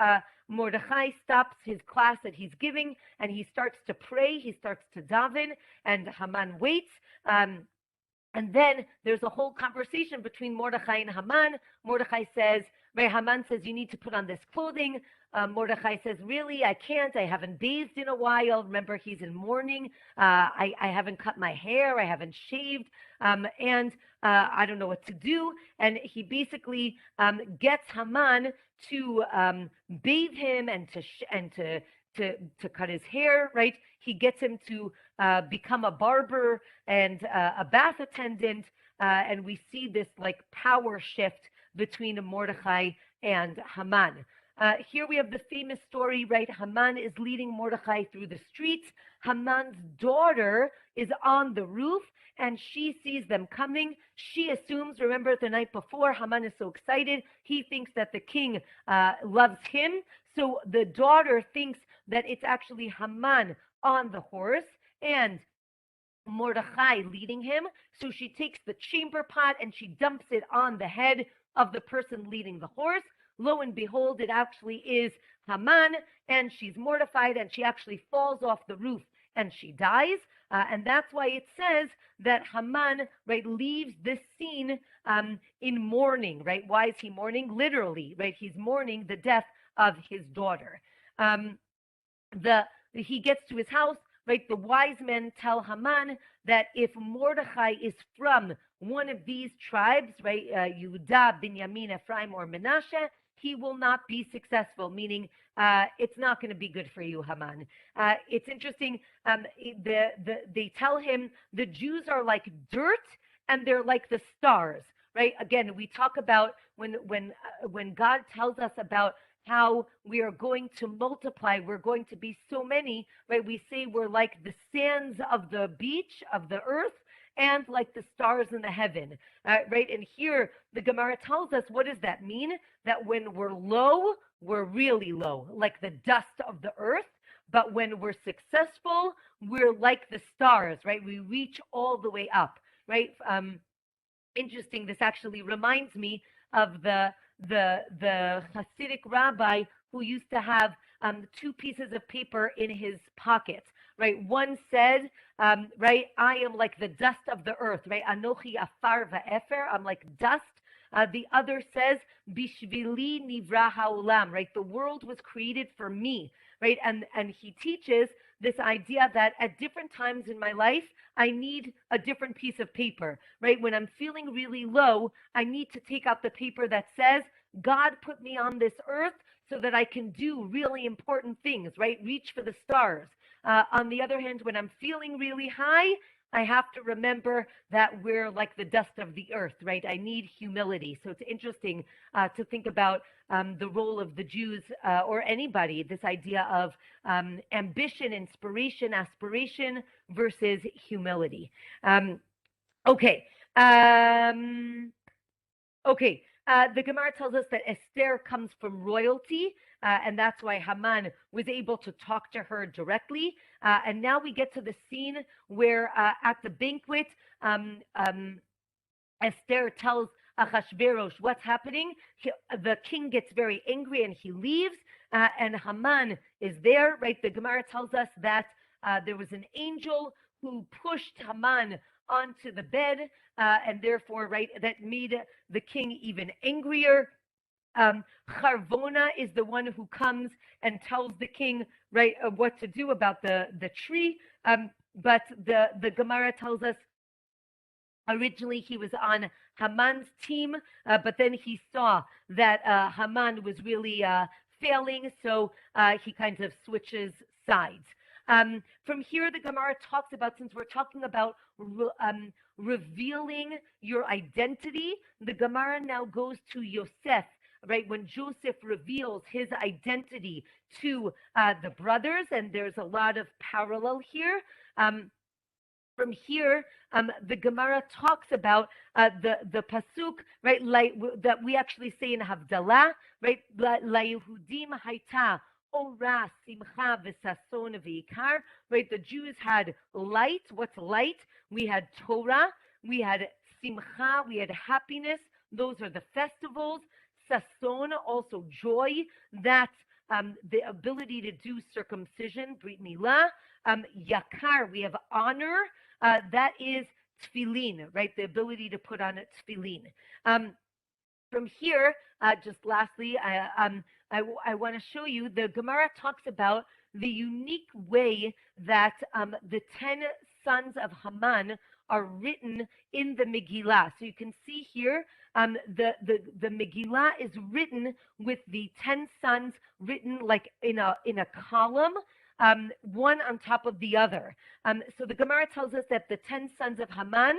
Mordechai stops his class that he's giving, and he starts to pray, he starts to daven, and Haman waits. And then there's a whole conversation between Mordechai and Haman. Mordechai says, right, Haman says, you need to put on this clothing. Mordechai says, really, I can't. I haven't bathed in a while. Remember, he's in mourning. I haven't cut my hair. I haven't shaved. And I don't know what to do. And he basically gets Haman to bathe him and to cut his hair, right? He gets him to become a barber and a bath attendant, and we see this like power shift between Mordechai and Haman. Here we have the famous story, right? Haman is leading Mordechai through the streets. Haman's daughter is on the roof, and she sees them coming. She assumes, remember the night before, Haman is so excited. He thinks that the king loves him. So the daughter thinks that it's actually Haman on the horse and Mordechai leading him. So she takes the chamber pot and she dumps it on the head of the person leading the horse. Lo and behold, it actually is Haman, and she's mortified, and she actually falls off the roof and she dies. And that's why it says that Haman, right, leaves this scene in mourning, right? Why is he mourning? Literally, right? He's mourning the death of his daughter. He gets to his house, right? The wise men tell Haman that if Mordechai is from one of these tribes, right, Yehuda, Binyamin, Ephraim, or Menashe, he will not be successful, meaning it's not going to be good for you, Haman. It's interesting. They tell him the Jews are like dirt and they're like the stars, right? Again, we talk about when God tells us about how we are going to multiply, we're going to be so many, right? We say we're like the sands of the beach, of the earth, and like the stars in the heaven, right? And here the Gemara tells us, what does that mean? That when we're low, we're really low, like the dust of the earth. But when we're successful, we're like the stars, right? We reach all the way up, right? Interesting. This actually reminds me of the Hasidic rabbi who used to have two pieces of paper in his pocket, right? One said, right, I am like the dust of the earth, right? Anochi afar va'efer, I'm like dust. The other says, Bishvili nivra ha'olam, right? The world was created for me, right? And he teaches this idea that at different times in my life, I need a different piece of paper, right? When I'm feeling really low, I need to take out the paper that says, God put me on this earth so that I can do really important things, right? Reach for the stars. On the other hand, when I'm feeling really high, I have to remember that we're like the dust of the earth, right? I need humility. So it's interesting to think about the role of the Jews or anybody, this idea of ambition, inspiration, aspiration versus humility. Okay. The Gemara tells us that Esther comes from royalty, and that's why Haman was able to talk to her directly. And now we get to the scene where at the banquet, Esther tells Ahashberosh what's happening. The king gets very angry and he leaves, and Haman is there, right? The Gemara tells us that there was an angel who pushed Haman onto the bed, and therefore, right, that made the king even angrier. Charvona is the one who comes and tells the king, right, what to do about the tree. But the Gemara tells us originally he was on Haman's team, but then he saw that Haman was really failing, so he kind of switches sides. From here, the Gemara talks about, since we're talking about revealing your identity, the Gemara now goes to Yosef, right? When Joseph reveals his identity to the brothers, and there's a lot of parallel here. From here, the Gemara talks about the pasuk, right, that we actually say in Havdalah, right? La Yehudim hayta ora simcha v'sason v'ikar, right? The Jews had light. What's light? We had Torah, we had simcha, we had happiness, those are the festivals. Sason, also joy, that's the ability to do circumcision, Brit Milah. Yakar, we have honor, that is tefillin, right? The ability to put on a tefillin. From here, just lastly, I want to show you the Gemara talks about the unique way that the 10 sons of Haman are written in the Megillah. So you can see here, the Megillah is written with the 10 sons written like in a column, one on top of the other. So the Gemara tells us that the 10 sons of Haman,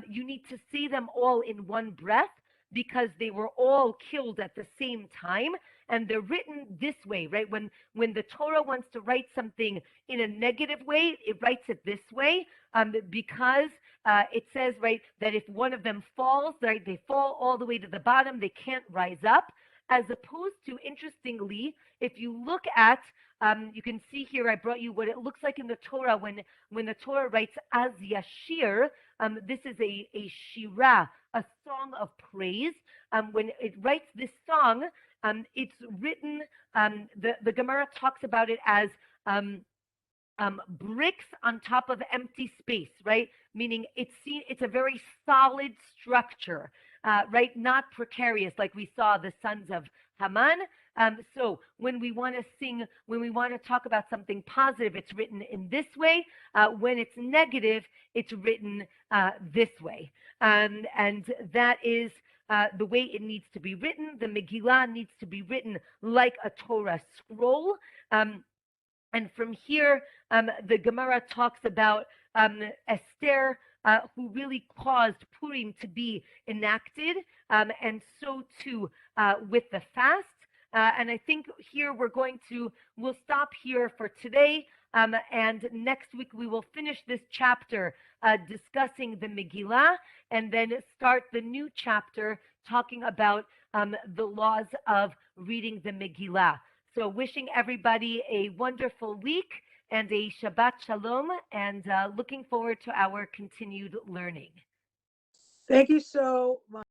you need to see them all in one breath, because they were all killed at the same time, and they're written this way, right? When the Torah wants to write something in a negative way, it writes it this way, because it says, right, that if one of them falls, right, they fall all the way to the bottom, they can't rise up, as opposed to, interestingly, if you look at, you can see here, I brought you what it looks like in the Torah when the Torah writes Az Yashir. This is a shirah, a song of praise. When it writes this song, it's written, the Gemara talks about it as bricks on top of empty space, right? Meaning it's a very solid structure, right? Not precarious like we saw the sons of Haman. So when we want to sing, when we want to talk about something positive, it's written in this way. When it's negative, it's written this way. And that is the way it needs to be written. The Megillah needs to be written like a Torah scroll. And from here, the Gemara talks about Astaire, who really caused Purim to be enacted, and so too with the fast. And I think here we'll stop here for today. And next week we will finish this chapter discussing the Megillah, and then start the new chapter talking about the laws of reading the Megillah. So wishing everybody a wonderful week and a Shabbat Shalom, and looking forward to our continued learning. Thank you so much.